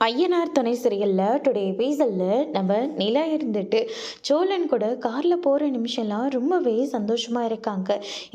ஐயனார் துணை சீரியலில் டுடே எபிசோடில் நம்ம நிலா இருந்துட்டு சோழன் கூட காரில் போகிற நிமிஷம்லாம் ரொம்பவே சந்தோஷமாக இருக்காங்க.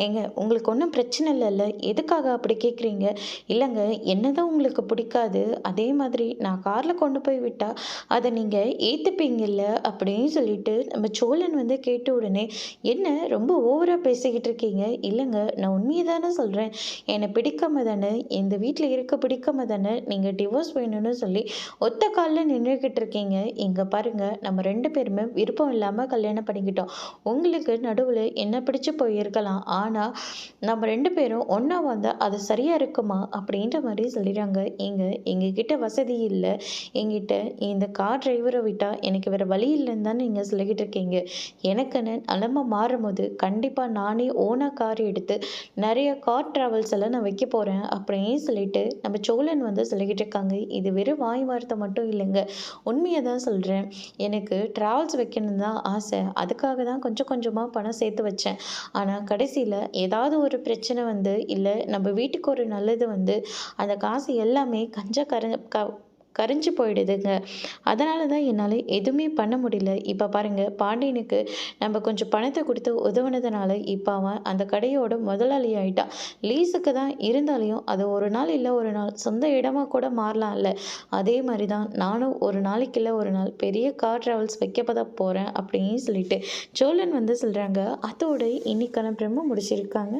ஏங்க உங்களுக்கு ஒன்றும் பிரச்சனை இல்லைல்ல, எதுக்காக அப்படி கேட்குறீங்க? இல்லைங்க, என்னதான் உங்களுக்கு பிடிக்காது, அதே மாதிரி நான் காரில் கொண்டு போய் விட்டால் அதை நீங்கள் ஏற்றுப்பீங்கல்ல அப்படின்னு சொல்லிட்டு நம்ம சோழன் வந்து கேட்ட உடனே, என்ன ரொம்ப ஓவராக பேசிக்கிட்டு இருக்கீங்க? இல்லைங்க, நான் உண்மையை தானே சொல்கிறேன். என்னை பிடிக்காம தானே, இந்த வீட்டில் இருக்க பிடிக்காம தானே நீங்கள் டிவோர்ஸ் வேணும்னு சொல்லி ஒத்த காலில் நின்றுக்கிட்டு இருக்கீங்க. இங்கே பாருங்க, நம்ம 2 பேருமே விருப்பம் இல்லாமல் கல்யாணம் பண்ணிக்கிட்டோம். உங்களுக்கு நடுவில் என்ன பிடிச்சு போயிருக்கலாம், ஆனால் நம்ம 2 பேரும் ஒன்றா வந்தால் அது சரியாக இருக்குமா அப்படின்ற மாதிரி சொல்லிடுறாங்க. எங்ககிட்ட வசதி இல்லை, எங்கிட்ட இந்த கார் டிரைவரை விட்டால் எனக்கு வேறு வழி இல்லைன்னு தான் நீங்கள் சொல்லிக்கிட்டு இருக்கீங்க. எனக்குன்னு நிலமை மாறும்போது கண்டிப்பாக நானே ஓனாக கார் எடுத்து நிறைய கார் ட்ராவல்ஸ் எல்லாம் நான் வைக்க போகிறேன் அப்படின்னு சொல்லிட்டு நம்ம சோழன் வந்து சொல்லிக்கிட்டு இருக்காங்க. இது வெறும் வாய் வார்த்தை மட்டும் இல்லைங்க, உண்மையை தான் சொல்கிறேன். எனக்கு ட்ராவல்ஸ் வைக்கணும்னு தான் ஆசை, அதுக்காக தான் கொஞ்சம் கொஞ்சமாக பணம் சேர்த்து வச்சேன். ஆனால் கடைசியில் ஏதாவது ஒரு பிரச்சனை வந்து, இல்லை நம்ம வீட்டுக்கு ஒரு நல்லது வந்து அந்த காசு எல்லாமே கரைஞ்சு போயிடுதுங்க. அதனால தான் என்னால் எதுவுமே பண்ண முடியல. இப்போ பாருங்கள், பாண்டியனுக்கு நம்ம கொஞ்சம் பணத்தை கொடுத்து உதவுனதுனால இப்போ அவன் அந்த கடையோட முதலாளி ஆகிட்டான். லீஸுக்கு தான் இருந்தாலையும் அது ஒரு நாள் இல்லை ஒரு நாள் சொந்த இடமா கூட மாறலாம்ல. அதே மாதிரி தான் நானும் ஒரு நாளைக்கு இல்லை ஒரு நாள் பெரிய கார் ட்ராவல்ஸ் வைக்கப்பட போகிறேன் அப்படின்னு சொல்லிட்டு சோழன் வந்து சொல்கிறாங்க. அதோட இன்னைக்கான பிரம்ம முடிச்சிருக்காங்க.